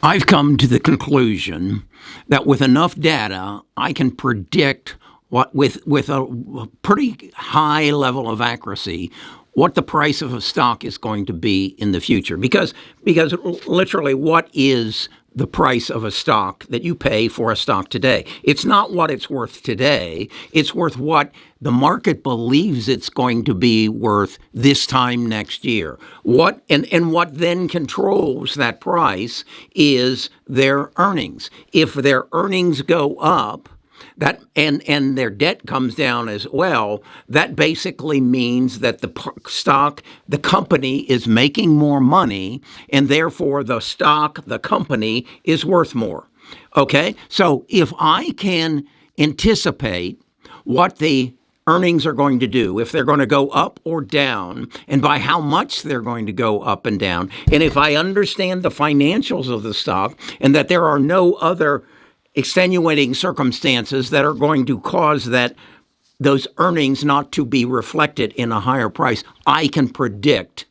I've come to the conclusion that with enough data, I can predict what, with a pretty high level of accuracy, what the price of a stock is going to be in the future. Because literally, what is the price of a stock that you pay for a stock today? It's not what it's worth today. It's worth what the market believes it's going to be worth this time next year. What then controls that price is their earnings. If their earnings go up, that and their debt comes down as well, that basically means that the company is making more money, and therefore the company is worth more. Okay? So if I can anticipate what the earnings are going to do, if they're going to go up or down, and by how much they're going to go up and down, and if I understand the financials of the stock and that there are no other extenuating circumstances that are going to cause those earnings not to be reflected in a higher price, I can predict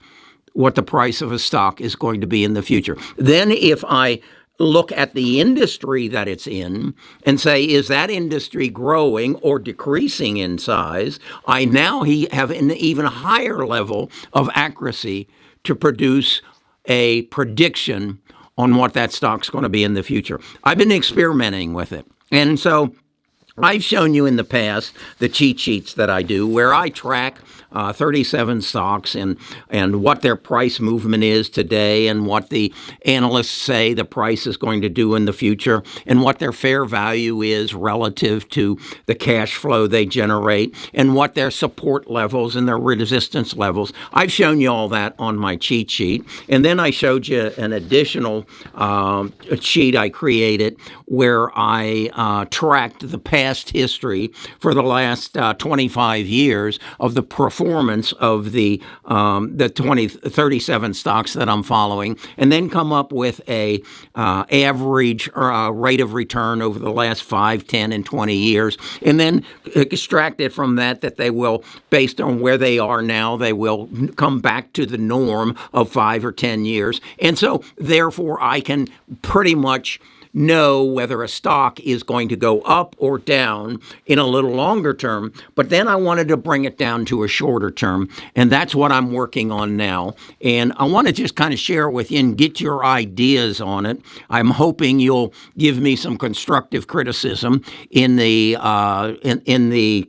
what the price of a stock is going to be in the future. Then if I look at the industry that it's in and say, is that industry growing or decreasing in size, I now have an even higher level of accuracy to produce a prediction on what that stock's going to be in the future. I've been experimenting with it. And so I've shown you in the past the cheat sheets that I do where I track 37 stocks and what their price movement is today and what the analysts say the price is going to do in the future and what their fair value is relative to the cash flow they generate and what their support levels and their resistance levels. I've shown you all that on my cheat sheet. And then I showed you an additional sheet I created where I tracked the past history for the last 25 years of the performance of the 37 stocks that I'm following, and then come up with a average rate of return over the last 5, 10, and 20 years, and then extract it from that they will, based on where they are now, they will come back to the norm of 5 or 10 years. And so, therefore, I can pretty much know whether a stock is going to go up or down in a little longer term, but then I wanted to bring it down to a shorter term, and that's what I'm working on now. And I want to just kind of share it with you and get your ideas on it. I'm hoping you'll give me some constructive criticism in the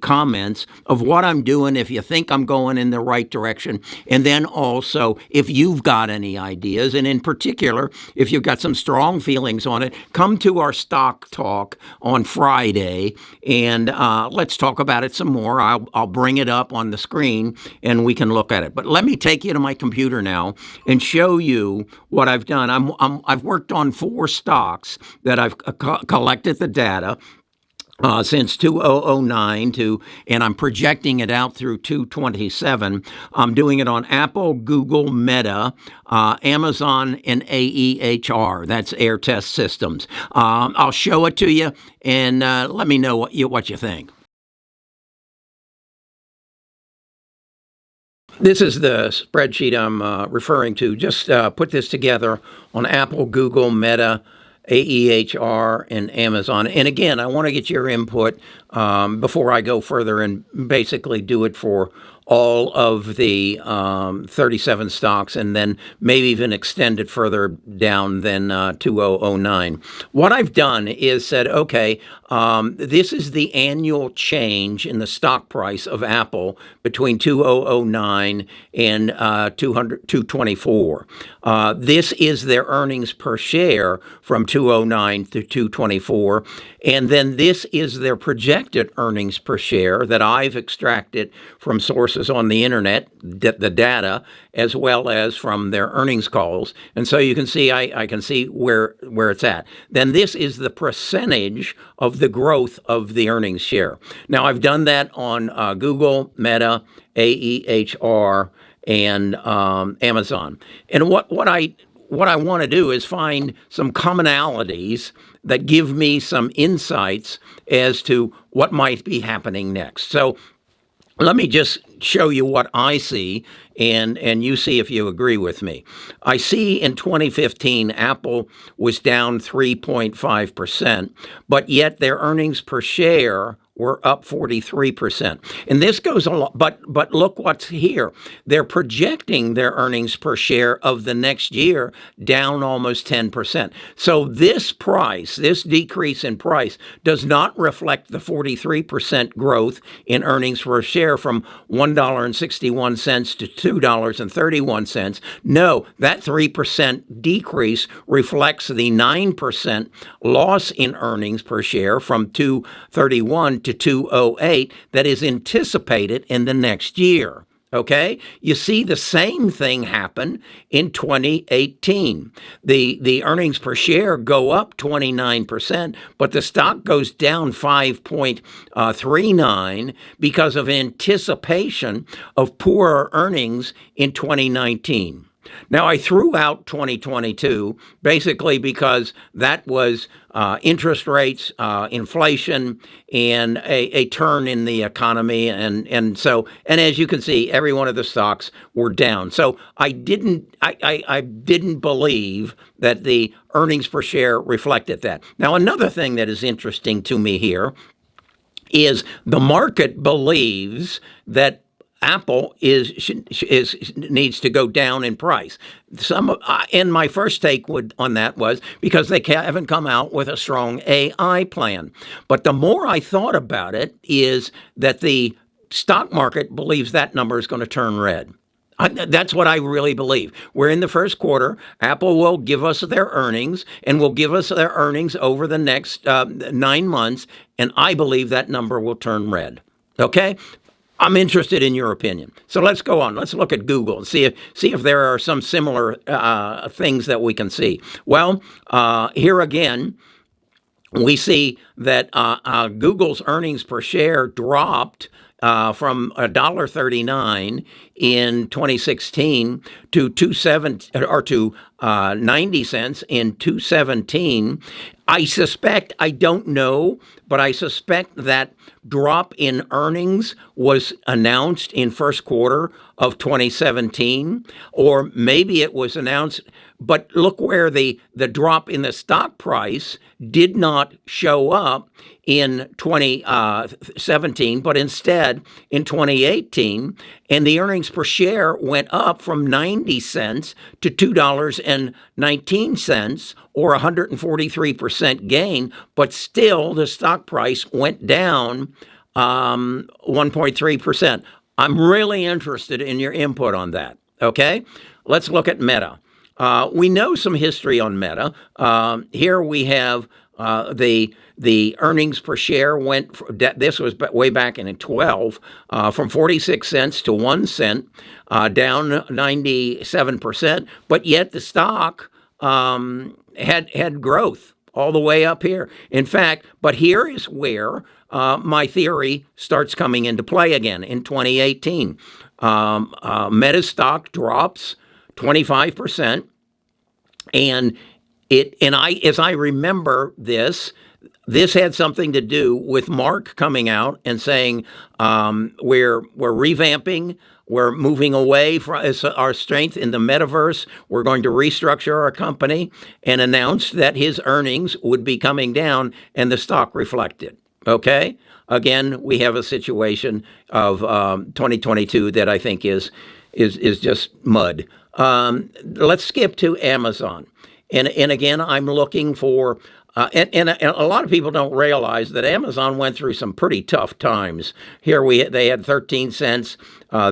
comments of what I'm doing, if you think I'm going in the right direction, and then also if you've got any ideas, and in particular, if you've got some strong feelings on it, come to our stock talk on Friday, and let's talk about it some more. I'll bring it up on the screen, and we can look at it. But let me take you to my computer now and show you what I've done. I've worked on 4 stocks that I've collected the data since 2009 and I'm projecting it out through 2027. I'm doing it on Apple, Google, Meta, Amazon, and AEHR. That's Air Test Systems. I'll show it to you and let me know what you think. This is the spreadsheet I'm referring to. Just put this together on Apple, Google, Meta, AEHR, and Amazon. And again, I want to get your input before I go further and basically do it for all of the 37 stocks and then maybe even extend it further down than 2009. What I've done is said, okay, this is the annual change in the stock price of Apple between 2009 and 2024. This is their earnings per share from 2009 to 2024. And then this is their projected earnings per share that I've extracted from sources on the internet, the data, as well as from their earnings calls. And so you can see, I can see where it's at. Then this is the percentage of the growth of the earnings share. Now, I've done that on Google, Meta, AEHR, and Amazon. And what I want to do is find some commonalities that give me some insights as to what might be happening next. So let me just show you what I see, and you see if you agree with me. I see in 2015, Apple was down 3.5%, but yet their earnings per share were up 43%. And this goes a lot, but look what's here. They're projecting their earnings per share of the next year down almost 10%. So this decrease in price does not reflect the 43% growth in earnings per share from $1.61 to $2.31. No, that 3% decrease reflects the 9% loss in earnings per share from 231 to 208 that is anticipated in the next year. Okay, you see the same thing happen in 2018. The earnings per share go up 29%, but the stock goes down 5.39 because of anticipation of poorer earnings in 2019. Now, I threw out 2022 basically because that was interest rates, inflation, and a turn in the economy. And as you can see, every one of the stocks were down. So I didn't believe that the earnings per share reflected that. Now, another thing that is interesting to me here is the market believes that Apple needs to go down in price. And my first take on that was because they haven't come out with a strong AI plan. But the more I thought about it, is that the stock market believes that number is going to turn red. That's what I really believe. We're in the first quarter. Apple will give us their earnings, and will give us their earnings over the next 9 months, and I believe that number will turn red. Okay? I'm interested in your opinion. So let's go on. Let's look at Google and see if there are some similar things that we can see. Well, here again, we see that Google's earnings per share dropped from $1.39 in 2016 to 90 cents in 2017. I don't know, but I suspect that drop in earnings was announced in first quarter of 2017, or maybe it was announced. But look where the drop in the stock price did not show up in 2017, but instead in 2018, and the earnings per share went up from 90 cents to $2.19, or 143% gain, but still the stock price went down 1.3%. I'm really interested in your input on that. Okay, let's look at Meta. We know some history on Meta. Here we have the earnings per share went. This was way back in 12, from 46 cents to 1 cent, down 97%. But yet the stock had growth all the way up here. In fact, but here is where my theory starts coming into play again in 2018. Meta stock drops 25%. And as I remember this had something to do with Mark coming out and saying, we're revamping, we're moving away from our strength in the metaverse, we're going to restructure our company, and announced that his earnings would be coming down, and the stock reflected. Okay? Again, we have a situation of 2022 that I think is just mud. Let's skip to Amazon. And again, I'm looking for, and a lot of people don't realize that Amazon went through some pretty tough times. Here they had 13 cents.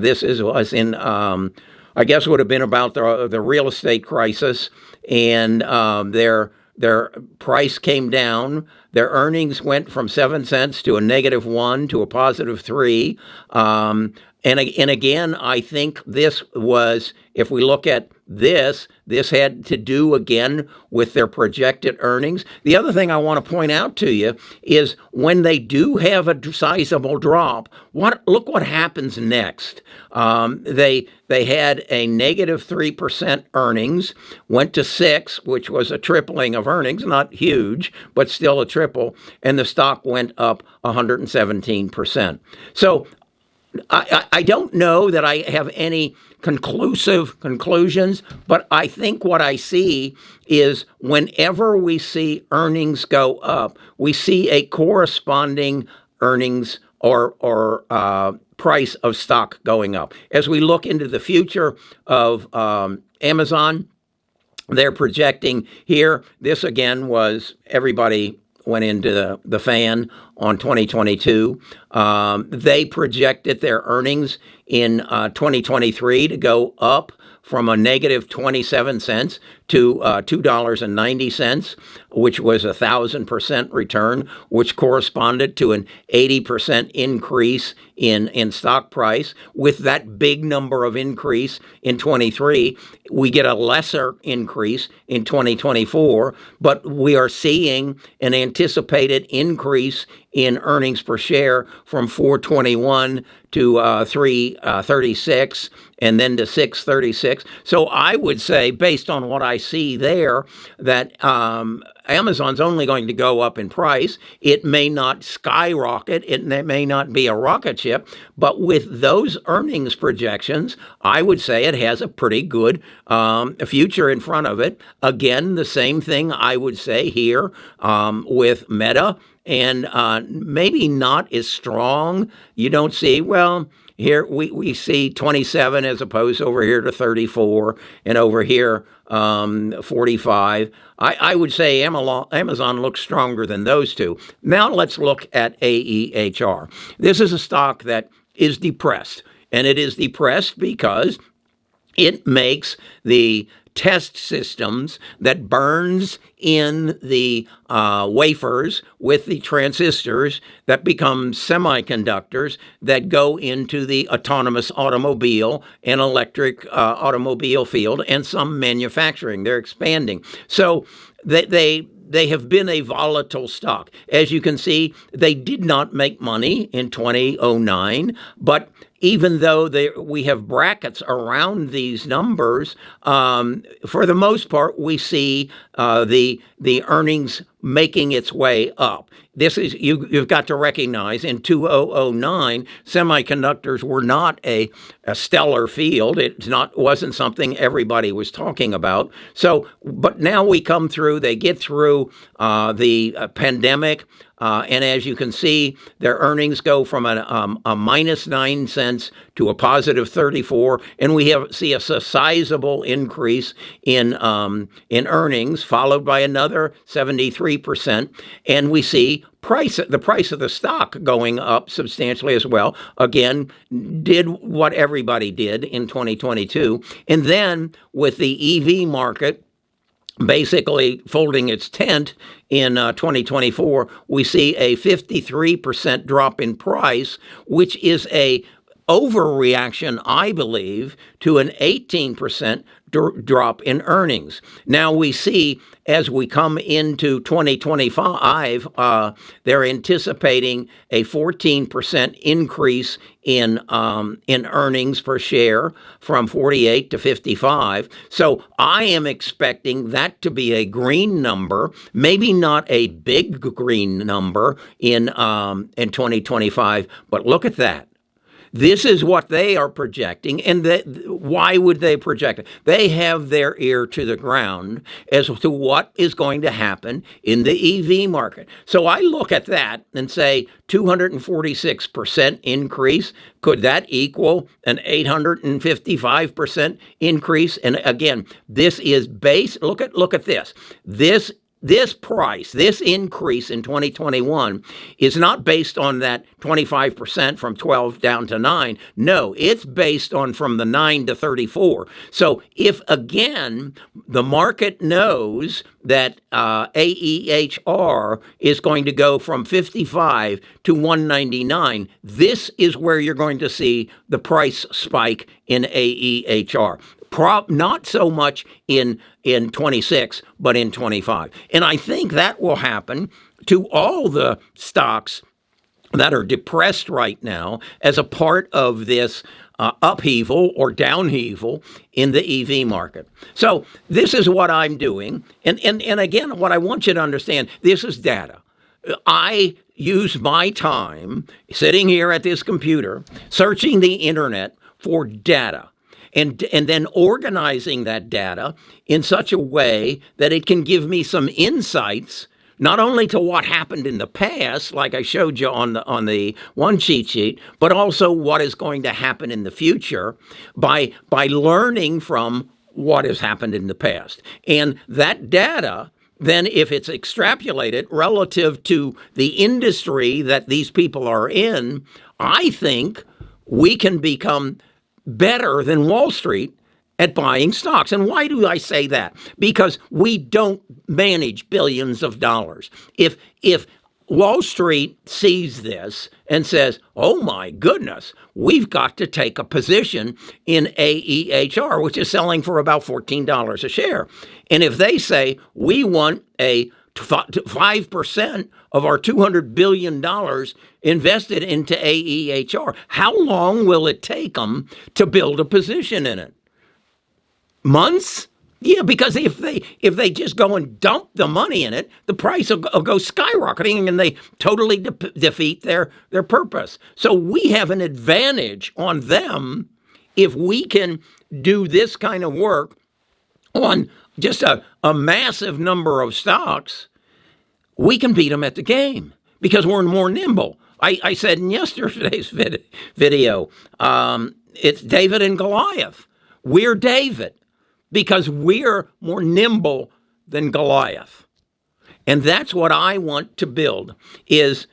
This was in, I guess would have been about the real estate crisis, and their price came down. Their earnings went from 7 cents to a -1 to a +3. And again, I think this was, if we look at this had to do again with their projected earnings. The other thing I want to point out to you is when they do have a sizable drop, look what happens next. They had a -3% earnings, went to 6, which was a tripling of earnings, not huge, but still a triple, and the stock went up 117%. So I don't know that I have any conclusive conclusions, but I think what I see is whenever we see earnings go up, we see a corresponding earnings or price of stock going up. As we look into the future of Amazon, they're projecting here. This again was everybody went into the fan on 2022. They projected their earnings in 2023 to go up from a negative 27 cents to $2.90, which was 1,000% return, which corresponded to an 80% increase in stock price. With that big number of increase in 23, we get a lesser increase in 2024, but we are seeing an anticipated increase in earnings per share from 421 to 336 and then to 636. So I would say, based on what I see there, that Amazon's only going to go up in price. It may not skyrocket. It may not be a rocket ship. But with those earnings projections, I would say it has a pretty good future in front of it. Again, the same thing I would say here with Meta. And maybe not as strong. You don't see, well, here we see 27 as opposed over here to 34 and over here 45. I would say Amazon looks stronger than those two. Now let's look at AEHR. This is a stock that is depressed. And it is depressed because it makes the test systems that burns in the wafers with the transistors that become semiconductors that go into the autonomous automobile and electric automobile field and some manufacturing. They're expanding. So they have been a volatile stock. As you can see, they did not make money in 2009, but even though we have brackets around these numbers, for the most part, we see the earnings making its way up. This is you've got to recognize in 2009, semiconductors were not a stellar field. It wasn't something everybody was talking about. So, but now we come through. They get through the pandemic. And as you can see, their earnings go from a minus 9 cents to a positive 34, and we see a sizable increase in earnings, followed by another 73%, and we see the price of the stock going up substantially as well. Again, did what everybody did in 2022, and then with the EV market basically folding its tent in 2024, we see a 53% drop in price, which is a overreaction, I believe, to an 18% drop in earnings. Now we see as we come into 2025, they're anticipating a 14% increase in earnings per share from 48 to 55. So I am expecting that to be a green number, maybe not a big green number in 2025, but look at that. This is what they are projecting, and why would they project it? They have their ear to the ground as to what is going to happen in the EV market. So I look at that and say 246% increase. Could that equal an 855% increase? And again, this is look at this. This price, this increase in 2021 is not based on that 25% from 12 down to 9. No, it's based on from the 9 to 34. So if, again, the market knows that AEHR is going to go from 55 to 199, this is where you're going to see the price spike in AEHR. Not so much in 26, but in 25. And I think that will happen to all the stocks that are depressed right now as a part of this upheaval or downheaval in the EV market. So this is what I'm doing. And again, what I want you to understand, this is data. use my time sitting here at this computer, searching the internet for data, and then organizing that data in such a way that it can give me some insights, not only to what happened in the past, like I showed you on the one cheat sheet, but also what is going to happen in the future by learning from what has happened in the past. And that data, then if it's extrapolated relative to the industry that these people are in, I think we can become better than Wall Street at buying stocks. And why do I say that? Because we don't manage billions of dollars. If Wall Street sees this and says, oh my goodness, we've got to take a position in AEHR, which is selling for about $14 a share. And if they say, we want a 5% of our $200 billion invested into AEHR, how long will it take them to build a position in it? Months? Yeah, because if they just go and dump the money in it, the price will go skyrocketing, and they totally defeat their purpose. So we have an advantage on them if we can do this kind of work on just a massive number of stocks. We can beat them at the game because we're more nimble. I said in yesterday's video, it's David and Goliath. We're David because we're more nimble than Goliath. And that's what I want to build, is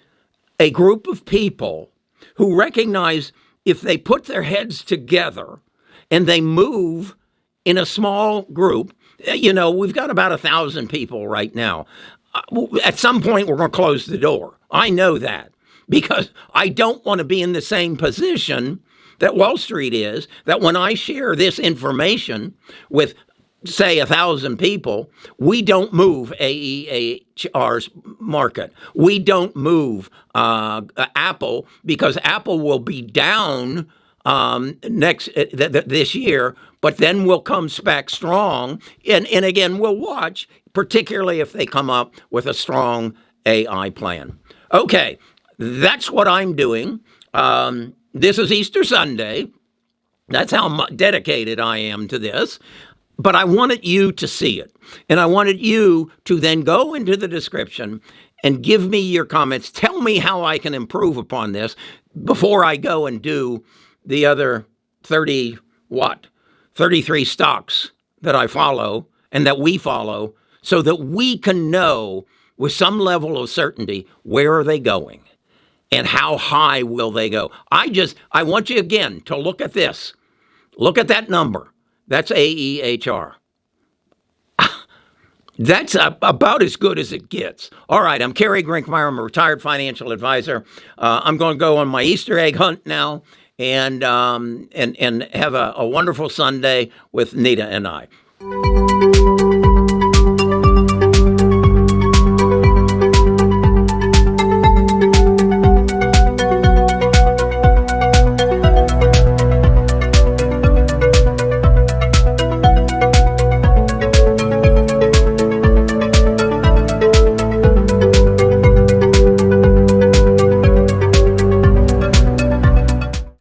a group of people who recognize if they put their heads together and they move in a small group. We've got about 1,000 people right now. At some point, we're going to close the door. I know that because I don't want to be in the same position that Wall Street is, that when I share this information with, say, 1,000 people, we don't move AEHR's market. We don't move Apple, because Apple will be down this year, but then we'll come back strong. And again, we'll watch, particularly if they come up with a strong AI plan. Okay, that's what I'm doing. This is Easter Sunday. That's how dedicated I am to this. But I wanted you to see it. And I wanted you to then go into the description and give me your comments. Tell me how I can improve upon this before I go and do the other 33 stocks that I follow and that we follow, so that we can know with some level of certainty, where are they going and how high will they go. I want you again to look at this. Look at that number. That's AEHR. That's about as good as it gets. All right, I'm Kerry Grinkmeyer. I'm a retired financial advisor. I'm going to go on my Easter egg hunt now and have a wonderful Sunday with Nita and I.